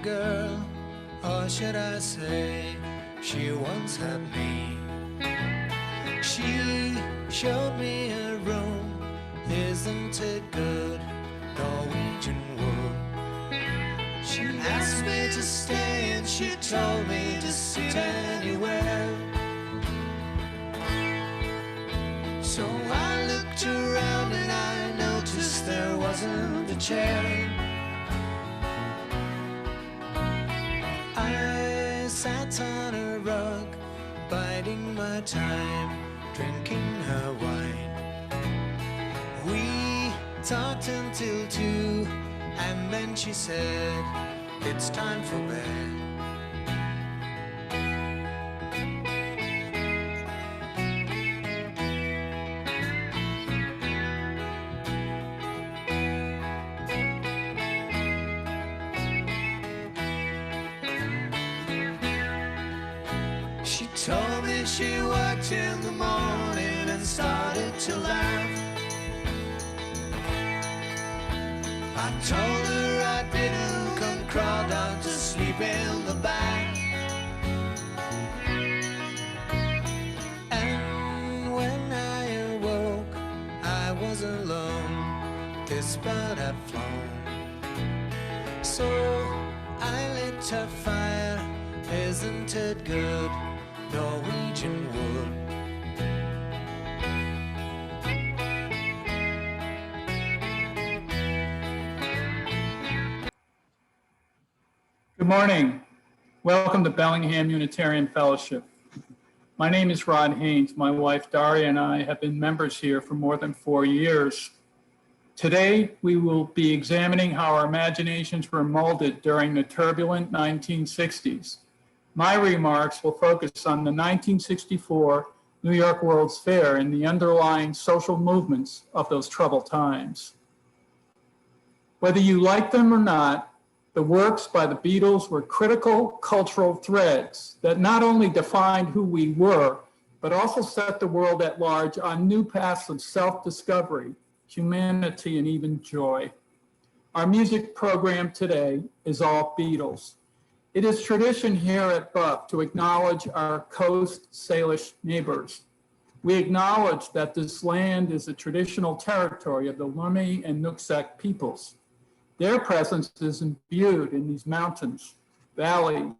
girl, or should I say, she once had me. She showed me a room, isn't it good, Norwegian wood. She asked me to stay and she told me to sit anywhere. So I looked around and I noticed there wasn't a chair. I sat on a rug, biding my time, drinking her wine. We talked until 2, and then she said, it's time for bed. She told me she worked in the morning and started to laugh. I told her I didn't come crawl down to sleep in the back. And when I awoke, I was alone, this bird had flown. So I lit a fire, isn't it good, Norwegian wood. Good morning. Welcome to Bellingham Unitarian Fellowship. My name is Rod Haynes. My wife Daria and I have been members here for more than 4 years. Today, we will be examining how our imaginations were molded during the turbulent 1960s. My remarks will focus on the 1964 New York World's Fair and the underlying social movements of those troubled times. Whether you like them or not, the works by the Beatles were critical cultural threads that not only defined who we were, but also set the world at large on new paths of self-discovery, humanity, and even joy. Our music program today is all Beatles. It is tradition here at Buf to acknowledge our Coast Salish neighbors. We acknowledge that this land is a traditional territory of the Lummi and Nooksack peoples. Their presence is imbued in these mountains, valleys,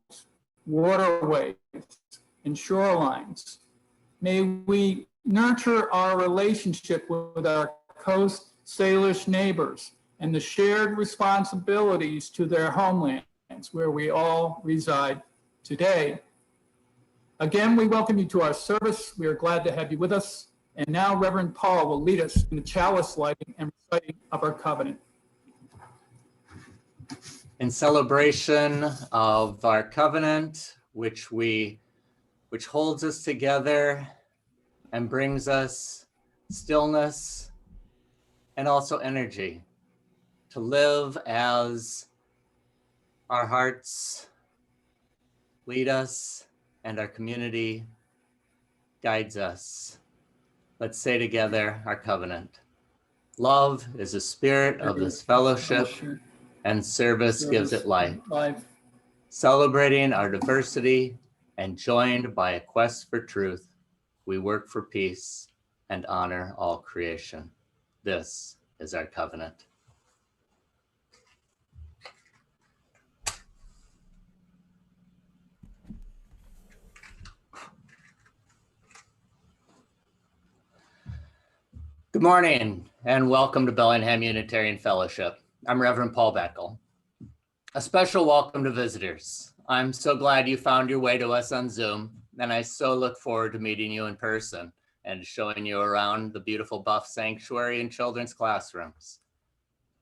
waterways, and shorelines. May we nurture our relationship with our Coast Salish neighbors and the shared responsibilities to their homelands where we all reside today. Again, we welcome you to our service. We are glad to have you with us. And now Reverend Paul will lead us in the chalice lighting and reciting of our covenant. In celebration of our covenant, which holds us together and brings us stillness and also energy to live as our hearts lead us and our community guides us. Let's say together our covenant. Love is the spirit of this fellowship, and service gives it life. Celebrating our diversity and joined by a quest for truth, we work for peace and honor all creation. This is our covenant. Good morning and welcome to Bellingham Unitarian Fellowship. I'm Reverend Paul Beckel. A special welcome to visitors. I'm so glad you found your way to us on Zoom, and I so look forward to meeting you in person and showing you around the beautiful Buf Sanctuary and children's classrooms.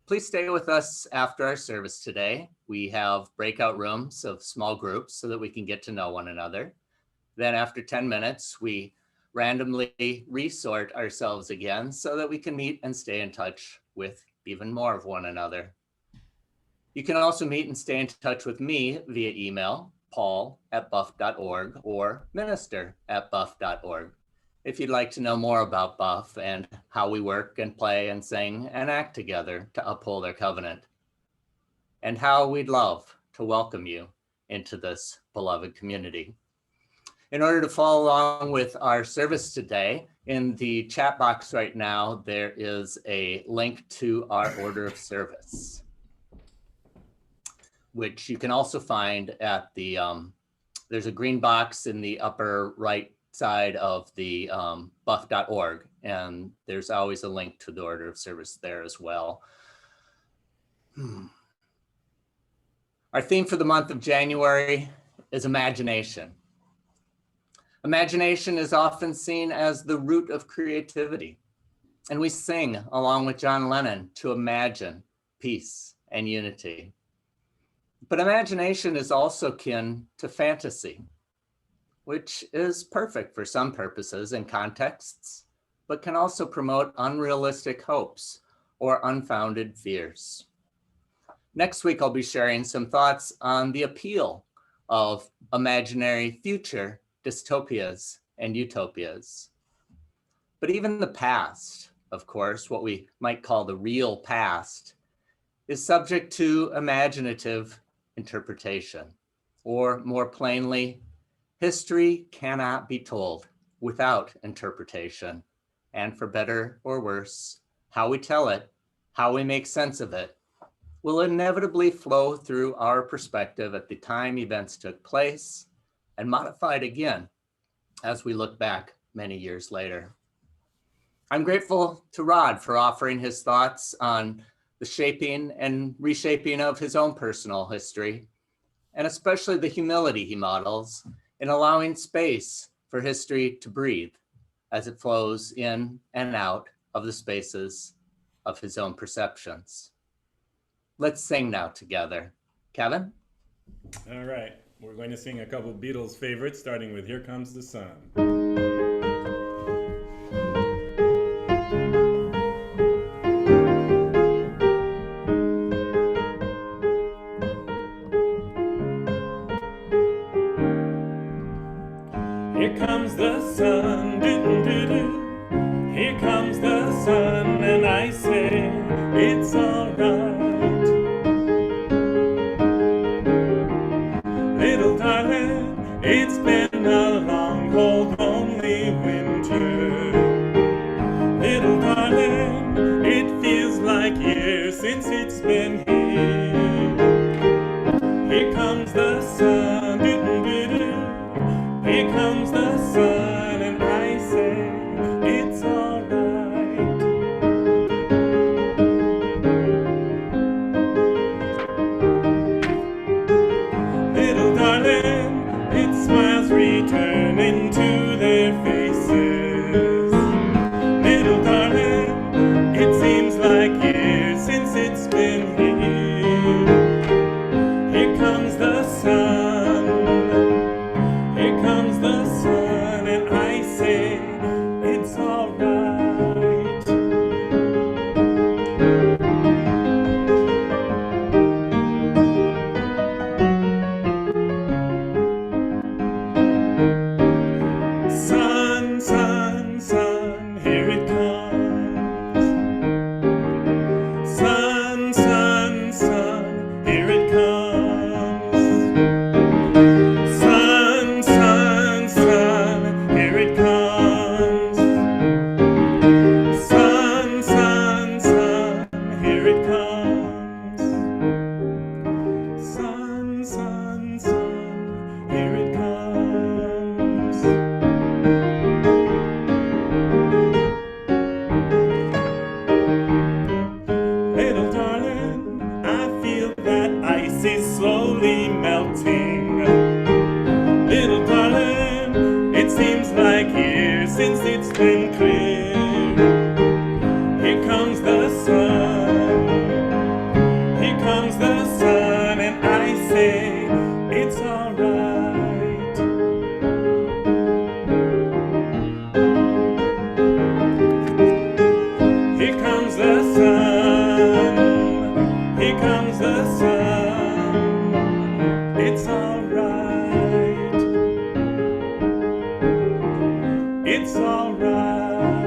Please stay with us after our service today. We have breakout rooms of small groups so that we can get to know one another. Then after 10 minutes, we randomly resort ourselves again so that we can meet and stay in touch with even more of one another. You can also meet and stay in touch with me via email, paul@buf.org or minister@buf.org. If you'd like to know more about Buf and how we work and play and sing and act together to uphold our covenant, and how we'd love to welcome you into this beloved community. In order to follow along with our service today, in the chat box right now, there is a link to our order of service, which you can also find at the, there's a green box in the upper right side of the buf.org, and there's always a link to the order of service there as well. Our theme for the month of January is imagination. Imagination is often seen as the root of creativity, and we sing along with John Lennon to imagine peace and unity. But imagination is also kin to fantasy, which is perfect for some purposes and contexts, but can also promote unrealistic hopes or unfounded fears. Next week, I'll be sharing some thoughts on the appeal of imaginary future dystopias and utopias. But even the past, of course, what we might call the real past, is subject to imaginative interpretation, or more plainly, history cannot be told without interpretation. And for better or worse, how we tell it, how we make sense of it, will inevitably flow through our perspective at the time events took place and modified again as we look back many years later. I'm grateful to Rod for offering his thoughts on the shaping and reshaping of his own personal history, and especially the humility he models in allowing space for history to breathe as it flows in and out of the spaces of his own perceptions. Let's sing now together. Kevin? All right, we're going to sing a couple Beatles favorites, starting with Here Comes the Sun. Here comes the sun, doo-doo-doo-doo. Here comes the sun, and I say it's all right. Little darling, it's been a long, cold, lonely winter. Little darling, it feels like years since it's been here. Here comes the sun, doo-doo-doo-doo. Here comes the sun, and I say it's all right. Little darling, its smiles returning to their faces. Little darling, it seems like years since it's been here. Here comes the sun. Here comes the sun, and I say it's all right. Sun, sun, sun, here it comes. Sun, sun, sun, here it comes. Sun, sun, sun, here it comes. Sun, sun, sun, here it comes. Sun, sun, sun, here it comes. Little darling, I feel that ice is slowly melting. Little darling, it seems like years since it's been clear. Here comes the sun. Here comes the sun, and I say it's all right. Here comes the sun. Here comes the sun. It's all right. It's all right.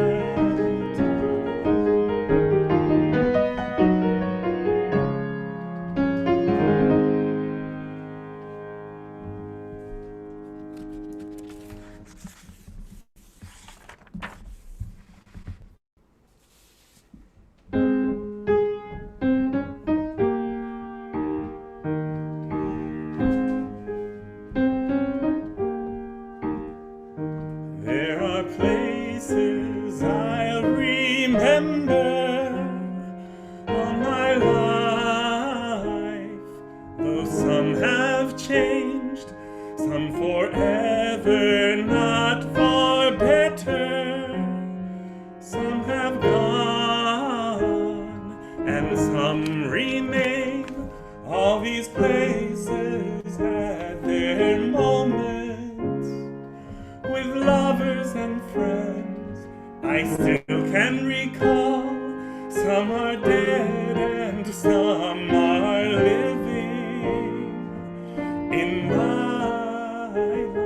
forever, not for better. Some have gone, and some remain. All these places had their moments with lovers and friends. I still can recall. Some are dead and some are living. In my life,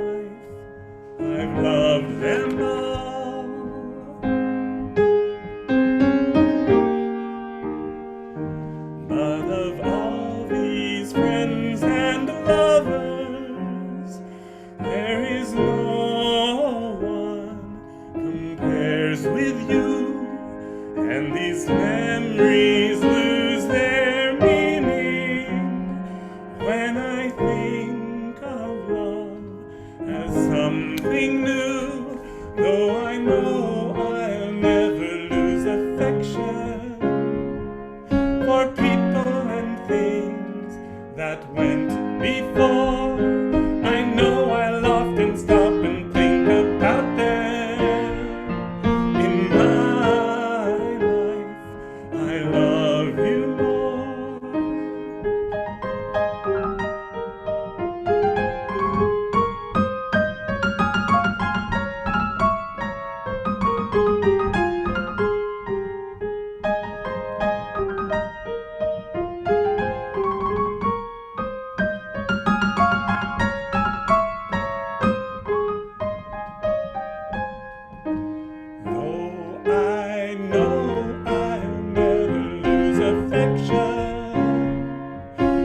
I've loved them all. But of all these friends and lovers, there is no one compares with you. And these memories lose their meaning when I think of love as something new. Though I know I'll never lose affection for people and things that went before. I know I'll often stop and think about them. In my life, I love you more. Though I know I'll never lose affection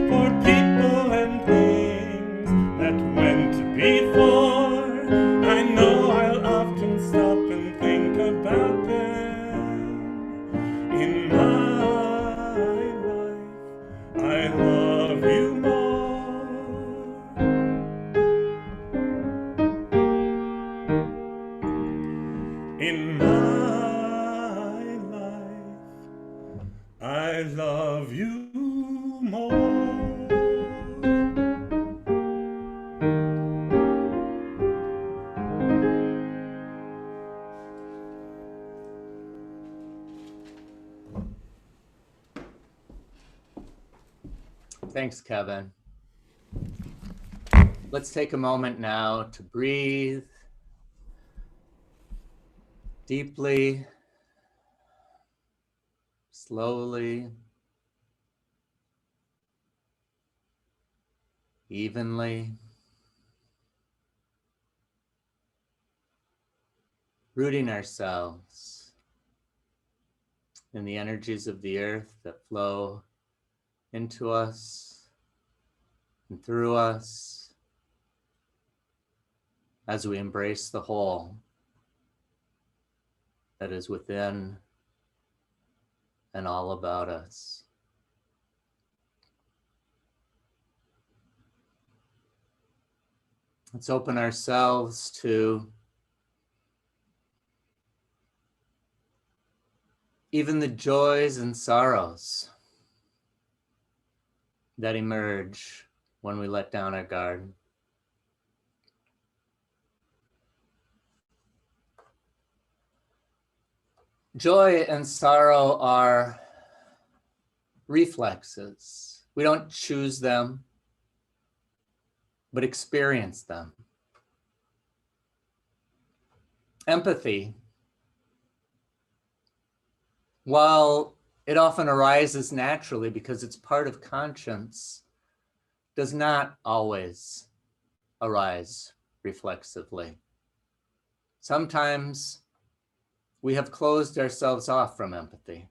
for people and things that went before, I know I'll often stop and think about them. In my life, I love you more. In my life, I love you more. Thanks, Kevin. Let's take a moment now to breathe deeply, slowly, evenly, rooting ourselves in the energies of the earth that flow into us and through us as we embrace the whole that is within and all about us. Let's open ourselves to even the joys and sorrows that emerge when we let down our guard. Joy and sorrow are reflexes. We don't choose them, but experience them. Empathy, while it often arises naturally because it's part of conscience, does not always arise reflexively. Sometimes we have closed ourselves off from empathy.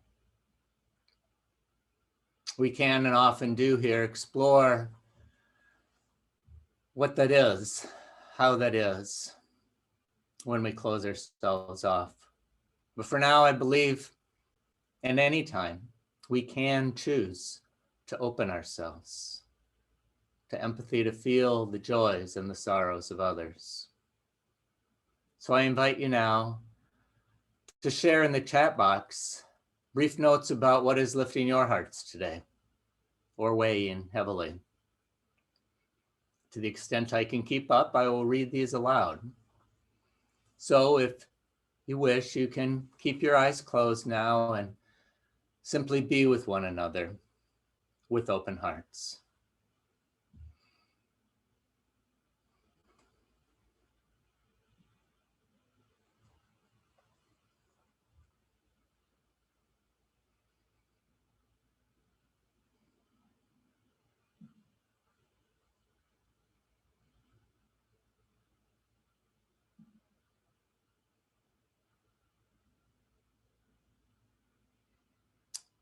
We can and often do here explore what that is, how that is, when we close ourselves off. But for now, I believe in any time we can choose to open ourselves to empathy, to feel the joys and the sorrows of others. So I invite you now to share in the chat box brief notes about what is lifting your hearts today or weighing heavily. To the extent I can keep up, I will read these aloud. So if you wish, you can keep your eyes closed now and simply be with one another with open hearts.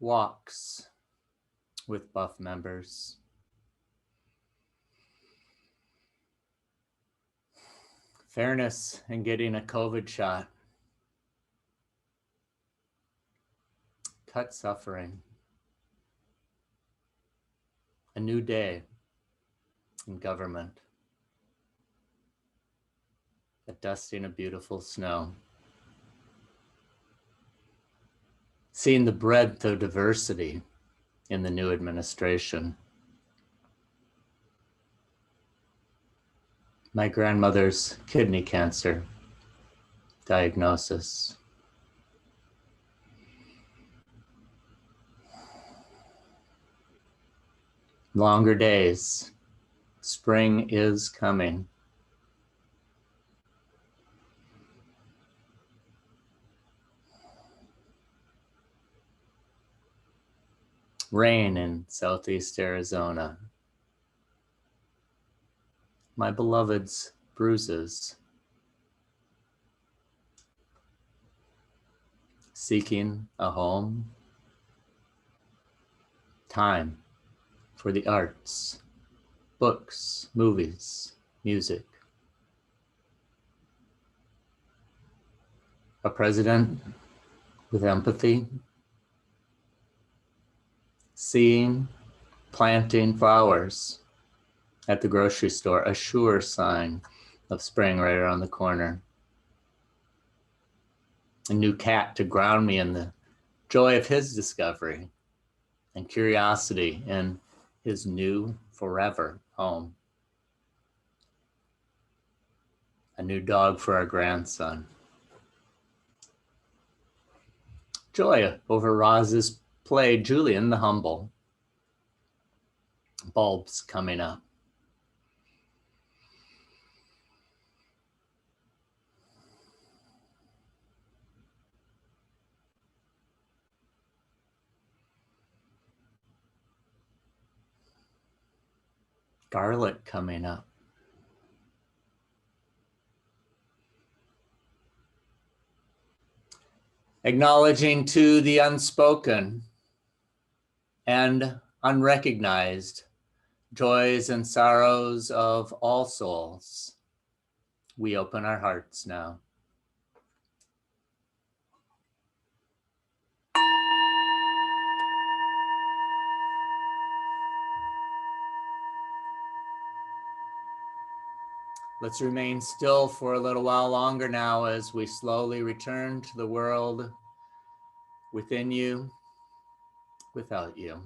Walks with Buf members. Fairness in getting a COVID shot. Cut suffering. A new day in government. A dusting of beautiful snow. Seeing the breadth of diversity in the new administration. My grandmother's kidney cancer diagnosis. Longer days. Spring is coming. Rain in Southeast Arizona. My beloved's bruises. Seeking a home. Time for the arts, books, movies, music. A president with empathy. Seeing, planting flowers at the grocery store, a sure sign of spring right around the corner. A new cat to ground me in the joy of his discovery and curiosity in his new forever home. A new dog for our grandson. Joy over Roz's play, Julian the Humble. Bulbs coming up. Garlic coming up. Acknowledging to the unspoken and unrecognized joys and sorrows of all souls. We open our hearts now. Let's remain still for a little while longer now as we slowly return to the world within you, without you.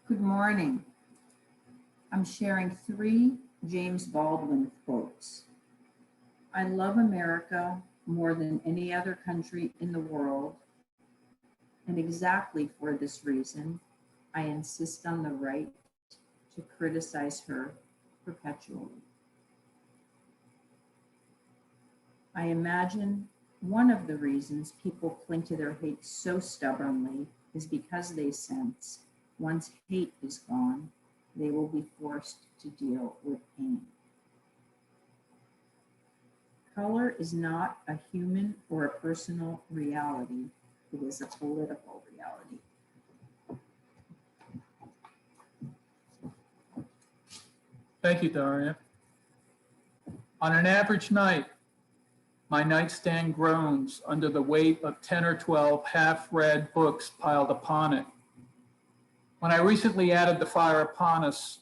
Good morning. I'm sharing 3 James Baldwin quotes. I love America more than any other country in the world, and exactly for this reason, I insist on the right to criticize her perpetually. I imagine one of the reasons people cling to their hate so stubbornly is because they sense once hate is gone, they will be forced to deal with pain. Color is not a human or a personal reality. It is a political reality. Thank you, Daria. On an average night, my nightstand groans under the weight of 10 or 12 half-read books piled upon it. When I recently added The Fire Upon Us,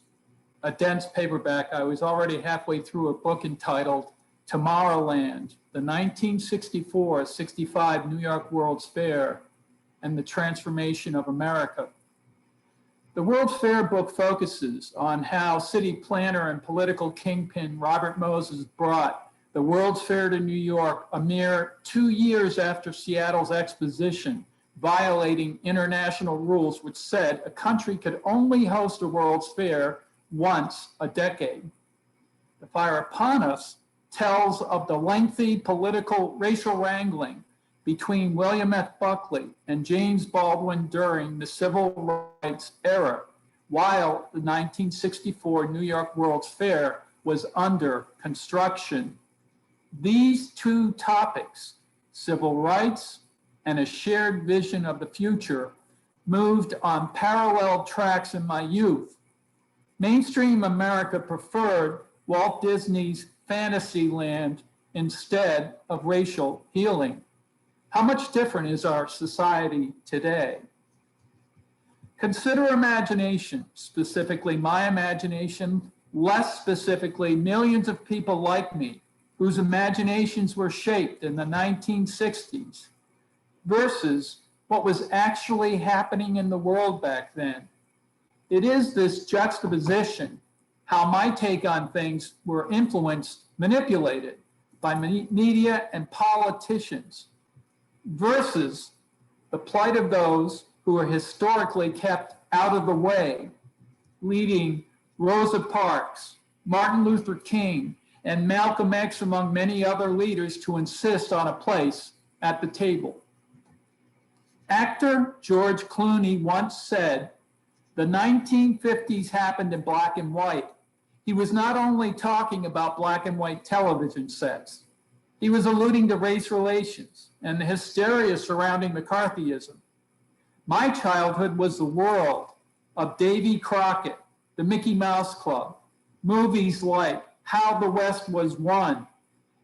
a dense paperback, I was already halfway through a book entitled Tomorrowland, the 1964-65 New York World's Fair and the Transformation of America. The World's Fair book focuses on how city planner and political kingpin Robert Moses brought the World's Fair to New York a mere 2 years after Seattle's exposition, violating international rules which said a country could only host a World's Fair once a decade. The Fire Upon Us tells of the lengthy political racial wrangling between William F. Buckley and James Baldwin during the Civil Rights era, while the 1964 New York World's Fair was under construction. These two topics, civil rights and a shared vision of the future, moved on parallel tracks in my youth. Mainstream America preferred Walt Disney's Fantasyland instead of racial healing. How much different is our society today? Consider imagination, specifically my imagination, less specifically millions of people like me, whose imaginations were shaped in the 1960s, versus what was actually happening in the world back then. It is this juxtaposition, how my take on things were influenced, manipulated by media and politicians, versus the plight of those who were historically kept out of the way, leading Rosa Parks, Martin Luther King, and Malcolm X, among many other leaders, to insist on a place at the table. Actor George Clooney once said, "The 1950s happened in black and white." He was not only talking about black and white television sets, he was alluding to race relations and the hysteria surrounding McCarthyism. My childhood was the world of Davy Crockett, the Mickey Mouse Club, movies like How the West Was Won,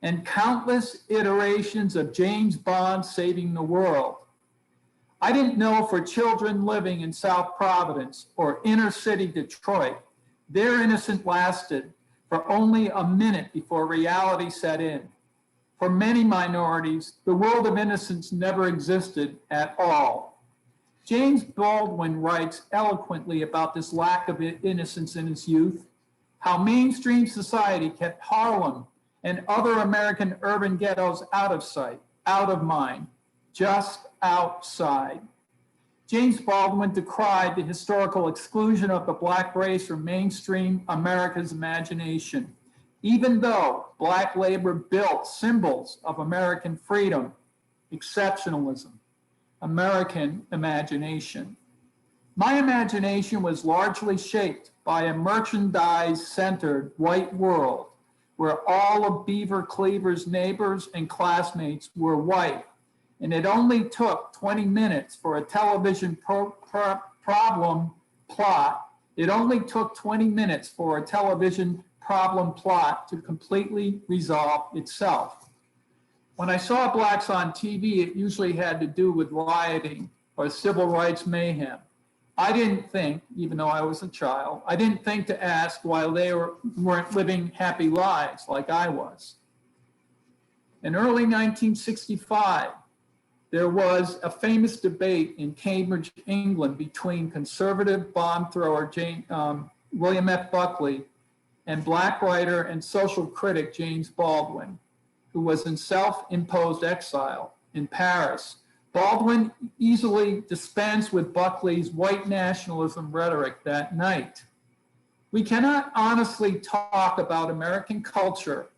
and countless iterations of James Bond saving the world. I didn't know for children living in South Providence or inner city Detroit, their innocence lasted for only a minute before reality set in. For many minorities, the world of innocence never existed at all. James Baldwin writes eloquently about this lack of innocence in his youth, how mainstream society kept Harlem and other American urban ghettos out of sight, out of mind, just outside. James Baldwin decried the historical exclusion of the black race from mainstream America's imagination, even though black labor built symbols of American freedom, exceptionalism, American imagination. My imagination was largely shaped by a merchandise-centered white world where all of Beaver Cleaver's neighbors and classmates were white. And it only took 20 minutes for a television problem plot. It only took 20 minutes for a television problem plot to completely resolve itself. When I saw blacks on TV, it usually had to do with rioting or civil rights mayhem. I didn't think, even though I was a child, I didn't think to ask why they weren't living happy lives like I was. In early 1965, there was a famous debate in Cambridge, England, between conservative bomb thrower William F. Buckley and black writer and social critic James Baldwin, who was in self-imposed exile in Paris. Baldwin easily dispensed with Buckley's white nationalism rhetoric that night. We cannot honestly talk about American culture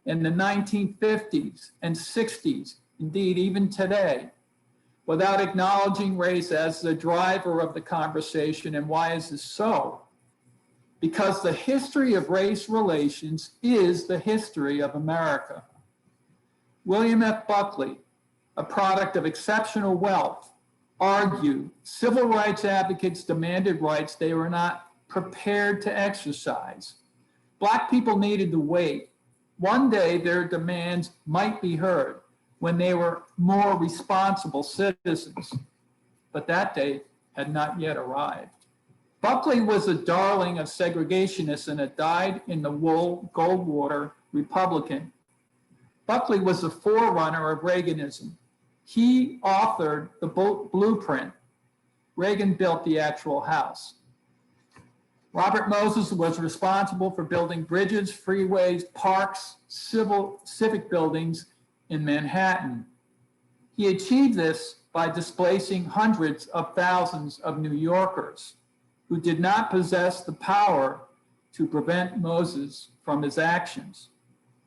in the 1950s and 60s, indeed even today, without acknowledging race as the driver of the conversation. And why is this so? Because the history of race relations is the history of America. William F. Buckley, a product of exceptional wealth, argued civil rights advocates demanded rights they were not prepared to exercise. Black people needed to wait One day their demands might be heard when they were more responsible citizens, but that day had not yet arrived. Buckley was a darling of segregationists and a dyed-in-the-wool Goldwater Republican. Buckley was the forerunner of Reaganism. He authored the blueprint. Reagan built the actual house. Robert Moses was responsible for building bridges, freeways, parks, civic buildings in Manhattan. He achieved this by displacing hundreds of thousands of New Yorkers who did not possess the power to prevent Moses from his actions.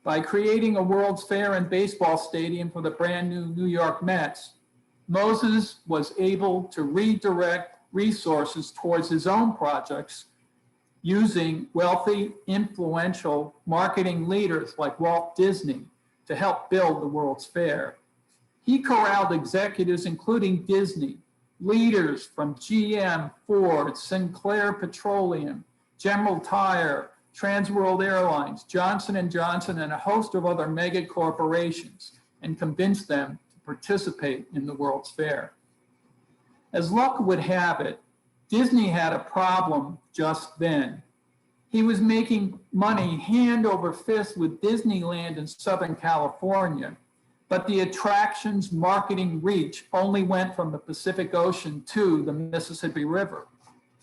By creating a World's Fair and baseball stadium for the brand new New York Mets, Moses was able to redirect resources towards his own projects using wealthy, influential marketing leaders like Walt Disney to help build the World's Fair. He corralled executives, including Disney, leaders from GM, Ford, Sinclair Petroleum, General Tire, Trans World Airlines, Johnson & Johnson, and a host of other mega corporations, and convinced them to participate in the World's Fair. As luck would have it, Disney had a problem just then. He was making money hand over fist with Disneyland in Southern California, but the attraction's marketing reach only went from the Pacific Ocean to the Mississippi River.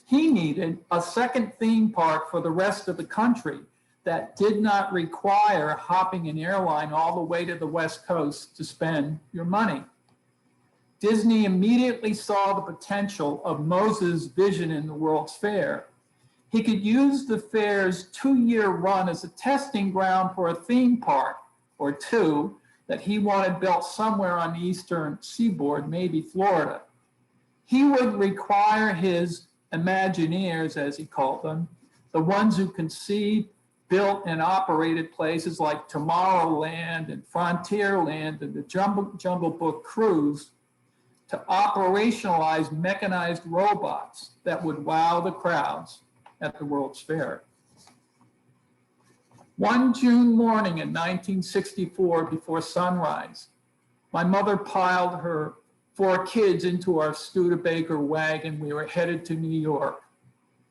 He needed a second theme park for the rest of the country that did not require hopping an airline all the way to the West Coast to spend your money. Disney immediately saw the potential of Moses' vision in the World's Fair. He could use the fair's 2-year run as a testing ground for a theme park or two that he wanted built somewhere on the eastern seaboard, maybe Florida. He would require his Imagineers, as he called them, the ones who conceived, built, and operated places like Tomorrowland and Frontierland and the Jungle Book Cruise, to operationalize mechanized robots that would wow the crowds at the World's Fair. One June morning in 1964, before sunrise, my mother piled her 4 kids into our Studebaker wagon. We were headed to New York.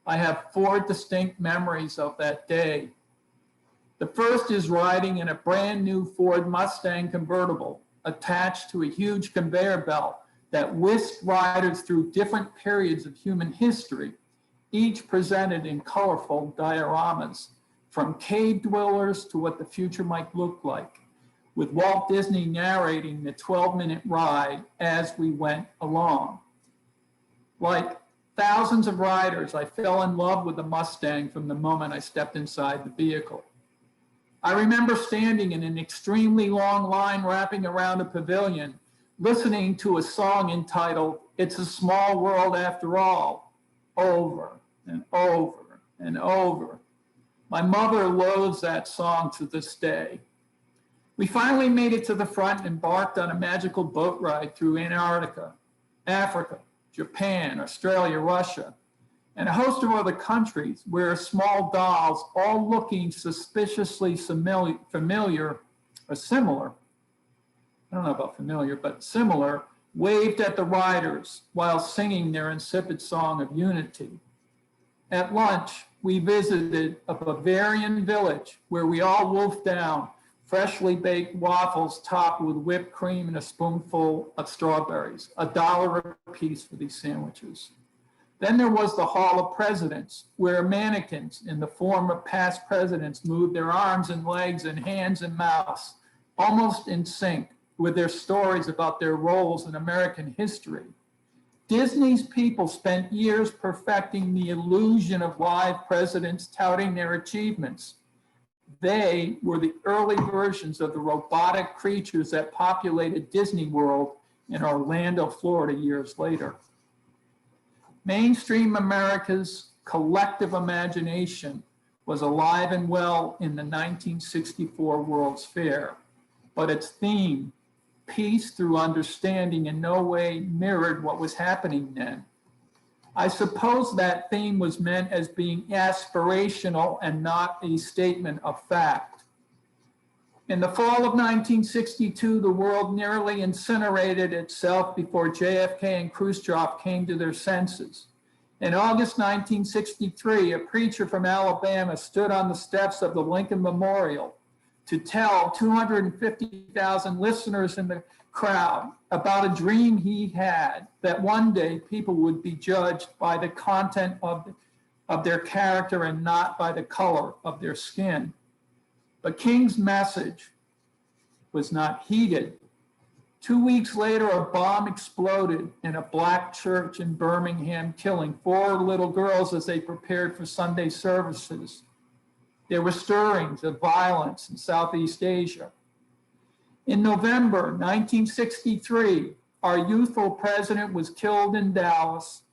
I have 4 distinct memories of that day. The first is riding in a brand new Ford Mustang convertible attached to a huge conveyor belt that whisked riders through different periods of human history, each presented in colorful dioramas, from cave dwellers to what the future might look like, with Walt Disney narrating the 12-minute ride as we went along. Like thousands of riders, I fell in love with the Mustang from the moment I stepped inside the vehicle. I remember standing in an extremely long line wrapping around a pavilion, listening to a song entitled "It's a Small World After All," over and over and over. My mother loathes that song to this day. We finally made it to the front and embarked on a magical boat ride through Antarctica, Africa, Japan, Australia, Russia, and a host of other countries where small dolls, all looking suspiciously familiar or similar, I don't know about familiar, but similar, waved at the riders while singing their insipid song of unity. At lunch, we visited a Bavarian village where we all wolfed down freshly baked waffles topped with whipped cream and a spoonful of strawberries, $1 a piece for these sandwiches. Then there was the Hall of Presidents, where mannequins in the form of past presidents moved their arms and legs and hands and mouths, almost in sync with their stories about their roles in American history. Disney's people spent years perfecting the illusion of live presidents touting their achievements. They were the early versions of the robotic creatures that populated Disney World in Orlando, Florida years later. Mainstream America's collective imagination was alive and well in the 1964 World's Fair, but its theme, peace through understanding, in no way mirrored what was happening then. I suppose that theme was meant as being aspirational and not a statement of fact. In the fall of 1962, the world nearly incinerated itself before JFK and Khrushchev came to their senses. In August 1963, a preacher from Alabama stood on the steps of the Lincoln Memorial to tell 250,000 listeners in the crowd about a dream he had that one day people would be judged by the content of their character and not by the color of their skin. But King's message was not heeded. 2 weeks later, a bomb exploded in a black church in Birmingham, killing 4 little girls as they prepared for Sunday services. There were stirrings of violence in Southeast Asia. In November 1963, our youthful president was killed in Dallas.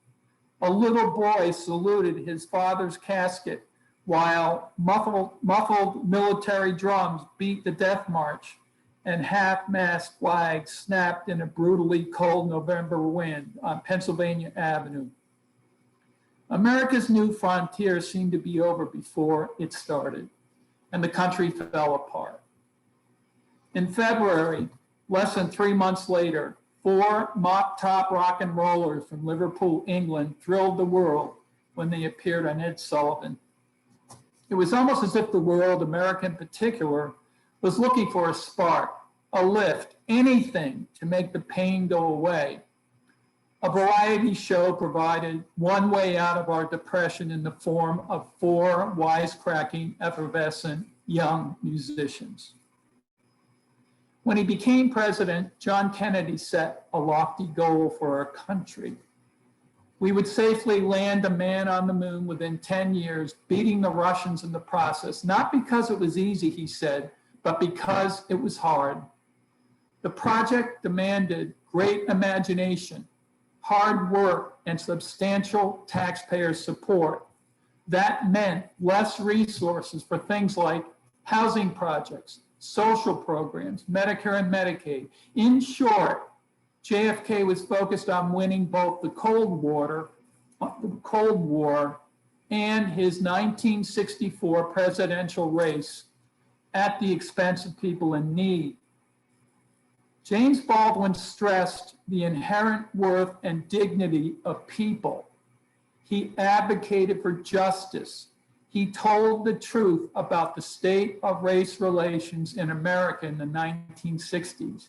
A little boy saluted his father's casket while muffled military drums beat the death march and half-mast flags snapped in a brutally cold November wind on Pennsylvania Avenue. America's new frontier seemed to be over before it started, and the country fell apart. In February, less than 3 months later, 4 mop-top rock and rollers from Liverpool, England, thrilled the world when they appeared on Ed Sullivan. It was almost as if the world, America in particular, was looking for a spark, a lift, anything to make the pain go away. A variety show provided one way out of our depression in the form of 4 wisecracking, effervescent young musicians. When he became president, John Kennedy set a lofty goal for our country. We would safely land a man on the moon within 10 years, beating the Russians in the process, not because it was easy, he said, but because it was hard. The project demanded great imagination, hard work, and substantial taxpayer support. That meant less resources for things like housing projects, social programs, Medicare and Medicaid. In short, JFK was focused on winning both the Cold War and his 1964 presidential race at the expense of people in need. James Baldwin stressed the inherent worth and dignity of people. He advocated for justice. He told the truth about the state of race relations in America in the 1960s.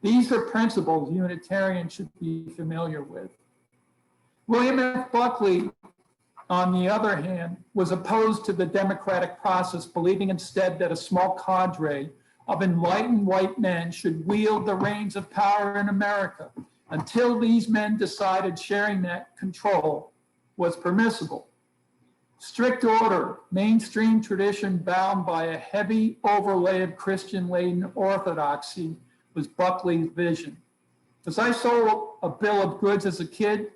These are principles Unitarians should be familiar with. William F. Buckley, on the other hand, was opposed to the democratic process, believing instead that a small cadre of enlightened white men should wield the reins of power in America until these men decided sharing that control was permissible. Strict order, mainstream tradition bound by a heavy overlay of Christian-laden orthodoxy was Buckley's vision. As I sold a bill of goods as a kid,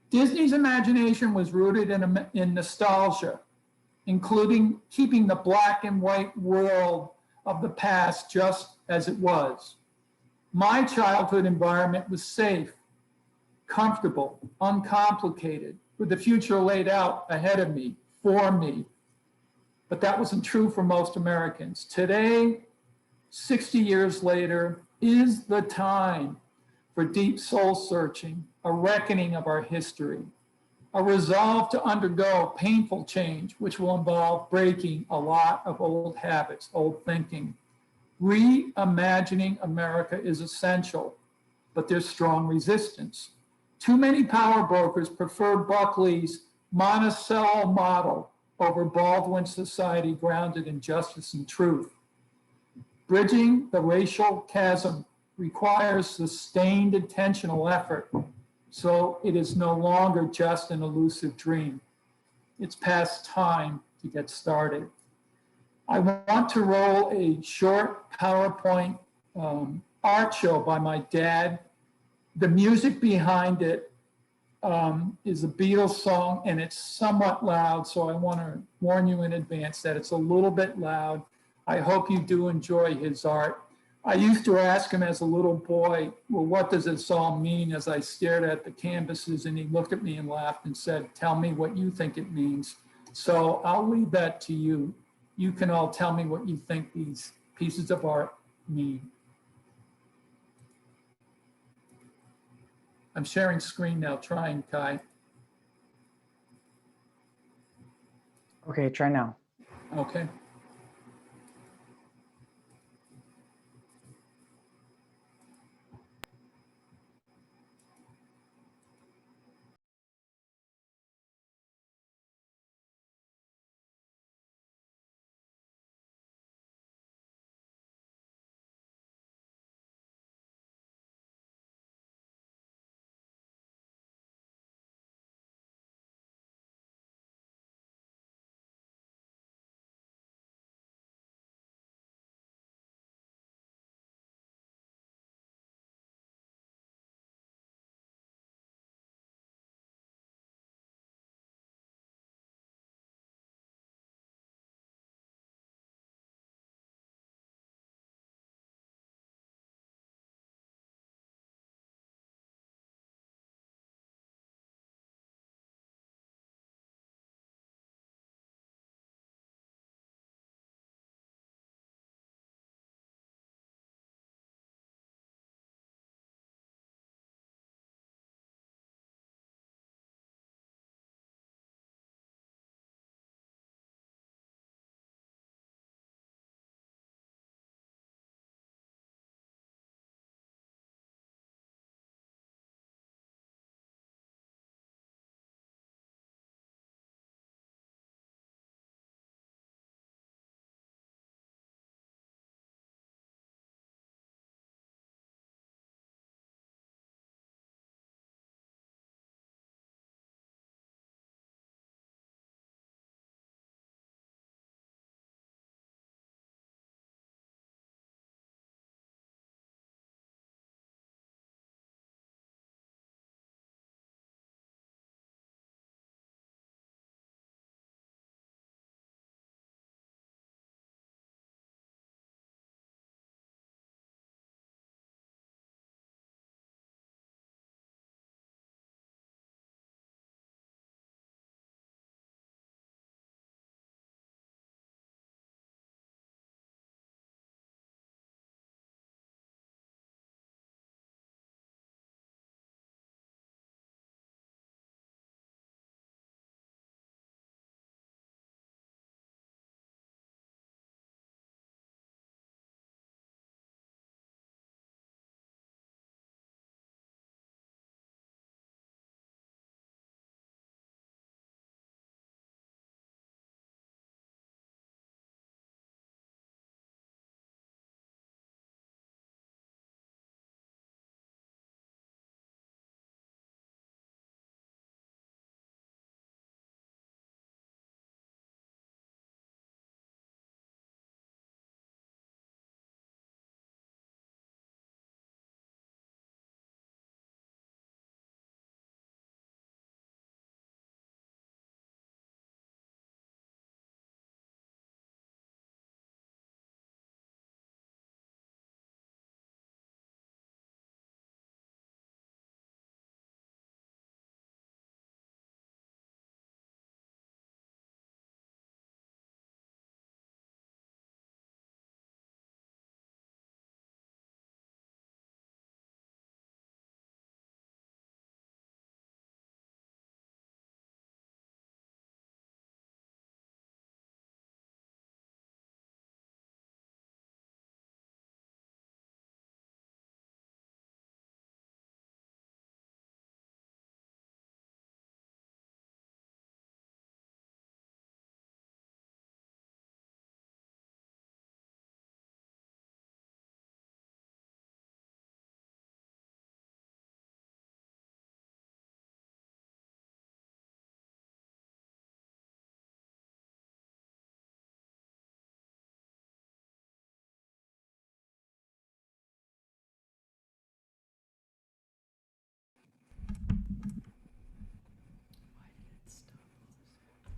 Disney's imagination was rooted in nostalgia, including keeping the black and white world of the past just as it was. My childhood environment was safe, comfortable, uncomplicated, with the future laid out ahead of me, for me. But that wasn't true for most Americans. Today, 60 years later, is the time for deep soul searching, a reckoning of our history, a resolve to undergo painful change, which will involve breaking a lot of old habits, old thinking. Reimagining America is essential, but there's strong resistance. Too many power brokers prefer Buckley's Monticello model over Baldwin's society grounded in justice and truth. Bridging the racial chasm requires sustained intentional effort, so it is no longer just an elusive dream. It's past time to get started. I want to roll a short PowerPoint art show by my dad. The music behind it is a Beatles song, and it's somewhat loud, so I want to warn you in advance that it's a little bit loud. I hope you do enjoy his art. I used to ask him as a little boy, well, what does this all mean, as I stared at the canvases, and he looked at me and laughed and said, tell me what you think it means. So I'll leave that to you. You can all tell me what you think these pieces of art mean. I'm sharing screen now, trying, Kai. Okay, try now. Okay.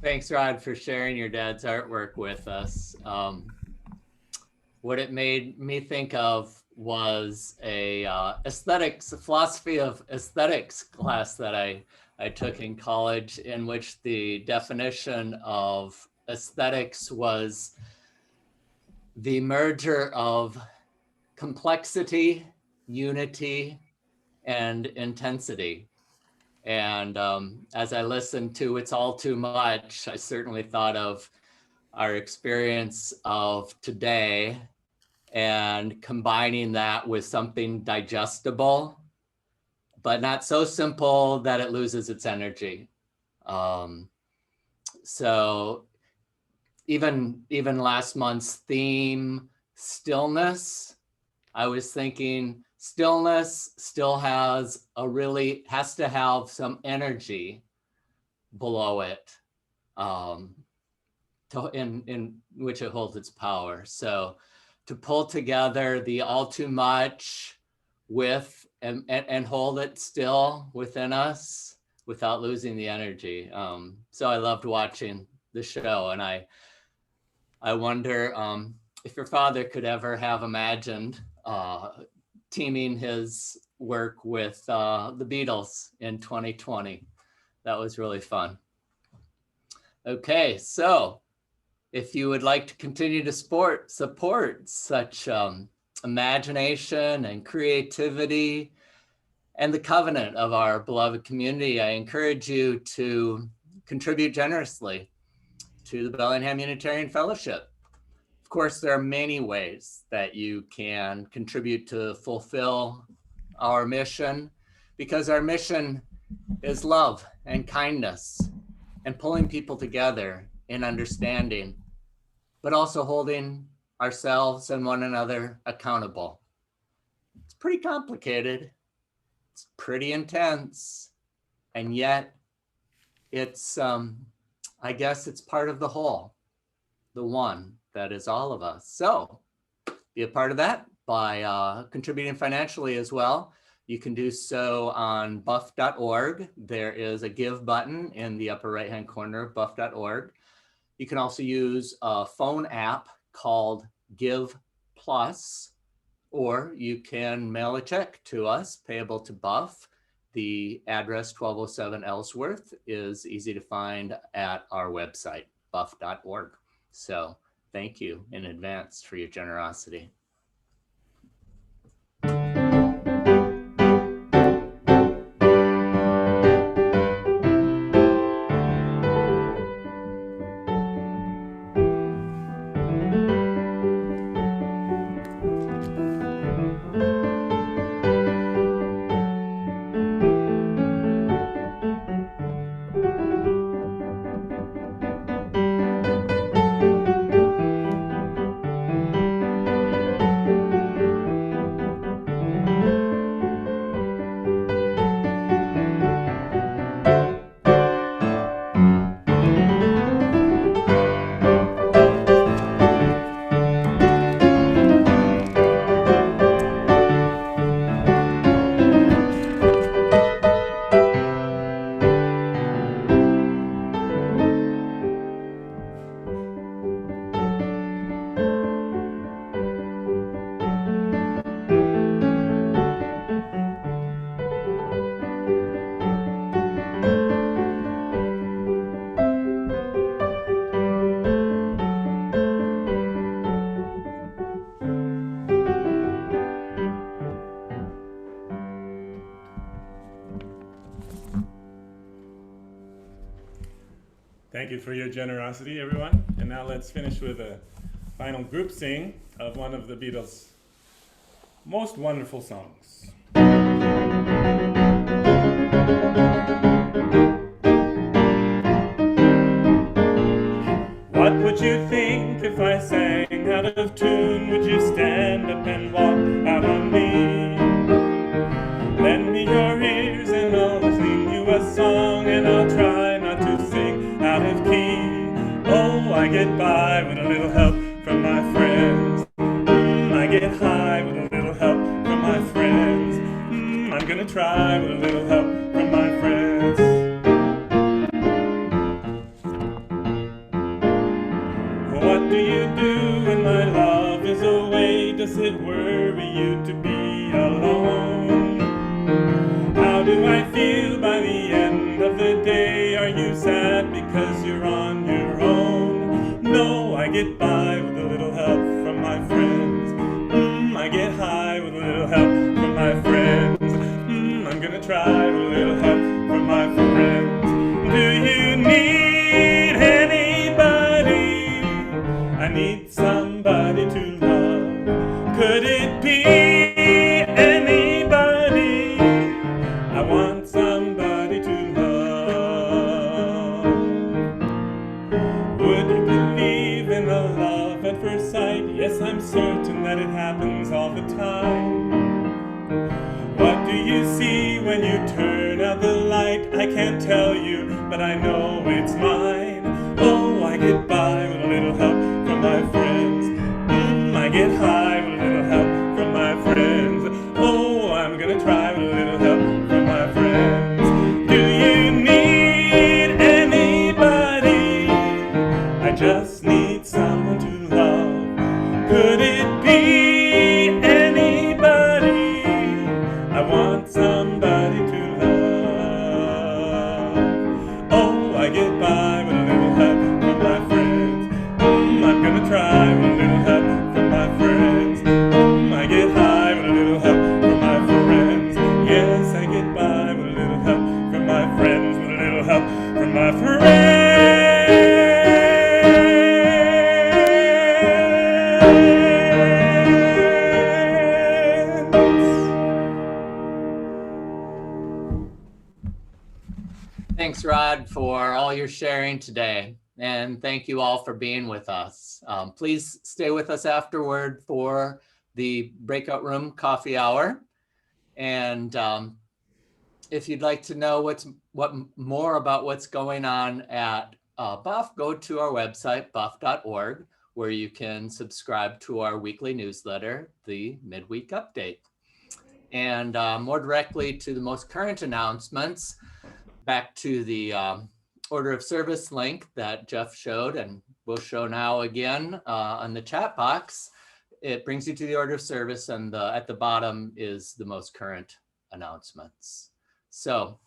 Thanks, Rod, for sharing your dad's artwork with us. What it made me think of was a philosophy of aesthetics class that I took in college, in which the definition of aesthetics was the merger of complexity, unity, and intensity. And as I listened to It's All Too Much, I certainly thought of our experience of today and combining that with something digestible, but not so simple that it loses its energy. So even last month's theme, stillness, I was thinking stillness still has to have some energy below it, in which it holds its power. So to pull together the all too much with and hold it still within us without losing the energy. So I loved watching the show, and I wonder if your father could ever have imagined teaming his work with the Beatles in 2020. That was really fun. Okay, so if you would like to continue to support such imagination and creativity and the covenant of our beloved community, I encourage you to contribute generously to the Bellingham Unitarian Fellowship. Of course, there are many ways that you can contribute to fulfill our mission, because our mission is love and kindness and pulling people together in understanding, but also holding ourselves and one another accountable. It's pretty complicated. It's pretty intense. And yet it's, I guess it's part of the whole, the one that is all of us. So be a part of that by contributing financially as well. You can do so on buf.org. There is a give button in the upper right-hand corner of buf.org. You can also use a phone app called Give Plus, or you can mail a check to us payable to Buf. The address 1207 Ellsworth is easy to find at our website, buf.org. So thank you in advance for your generosity. Thank you for your generosity, everyone. And now let's finish with a final group sing of one of the Beatles' most wonderful songs. What would you think if I sang out of tune? Would you stand up and walk out on me? Lend me your ears and I'll sing you a song, and I'll try not to sing out of key. Oh, I get by with a little help from my friends. I get high with a little help from my friends. I'm gonna try with a little help from my friends. What do you do when my love is away? Does it worry you to be alone? How do I feel by the end of the day? Are you sad because you're on your own? No, I get by with a little help from my try with a little help from my friends. Do you need anybody? I need somebody to love. Could it be anybody? I want somebody to love. Would you believe in the love at first sight? Yes, I'm certain that it happens all the time. What do you see when you turn out the light? I can't tell you, but I know it's mine. Oh, I get by with a little help from my friends. I get high with a little help from my friends. Oh, I'm gonna try with a little help from my friends. Do you need anybody? I just need someone to love. Could it be anybody? I want somebody to love. Oh, I get by with a little help from my friends. I'm gonna try with a little help from my friends. I get high with a little help from my friends. Yes, I get by with a little help from my friends, with a little help from my friends. Thanks, Rod, for all your sharing today. And thank you all for being with us. Please stay with us afterward for the breakout room coffee hour. And if you'd like to know more about what's going on at Buf, go to our website, buf.org, where you can subscribe to our weekly newsletter, the Midweek Update. And more directly to the most current announcements, back to the order of service link that Jeff showed and will show now again on the chat box. It brings you to the order of service, and at the bottom is the most current announcements. So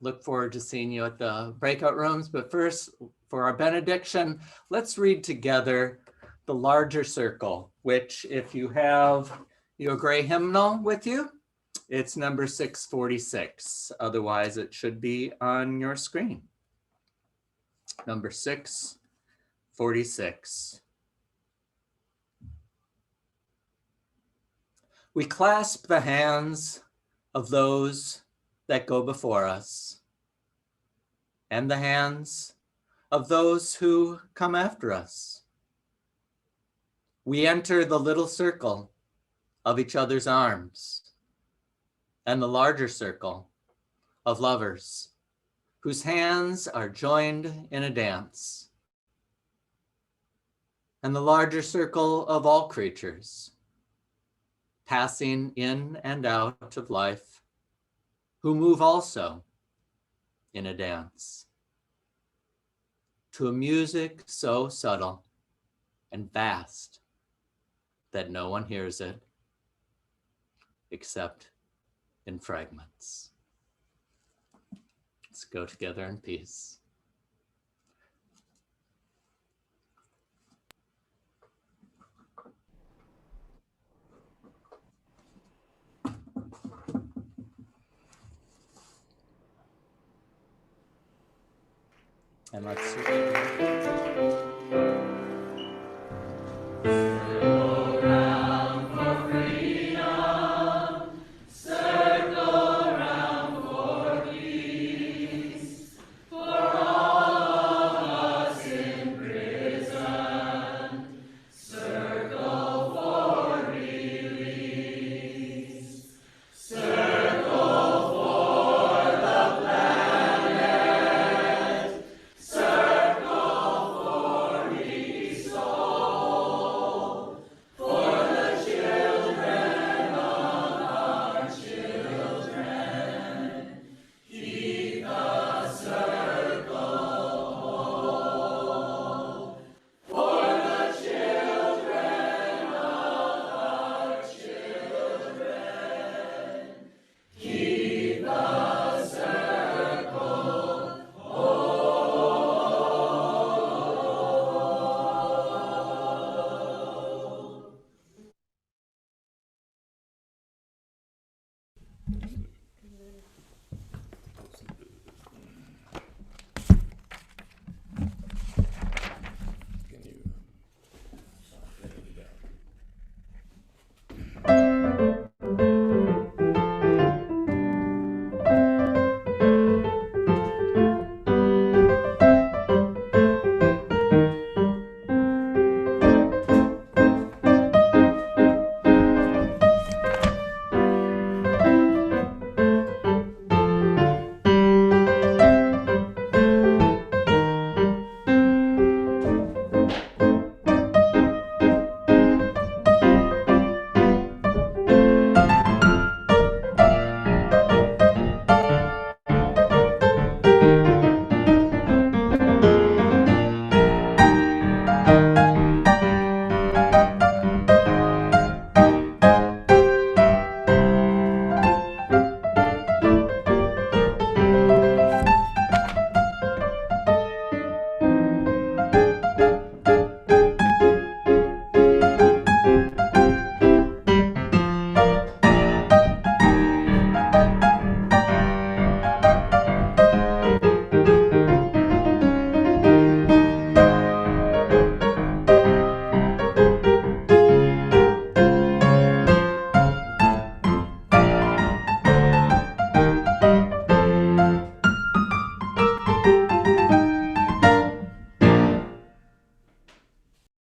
look forward to seeing you at the breakout rooms. But first, for our benediction, let's read together the larger circle, which if you have your gray hymnal with you, it's number 646. Otherwise, it should be on your screen. Number 646. We clasp the hands of those that go before us, and the hands of those who come after us. We enter the little circle of each other's arms, and the larger circle of lovers whose hands are joined in a dance, and the larger circle of all creatures passing in and out of life, who move also in a dance to a music so subtle and vast that no one hears it except in fragments. Let's go together in peace. And let's see.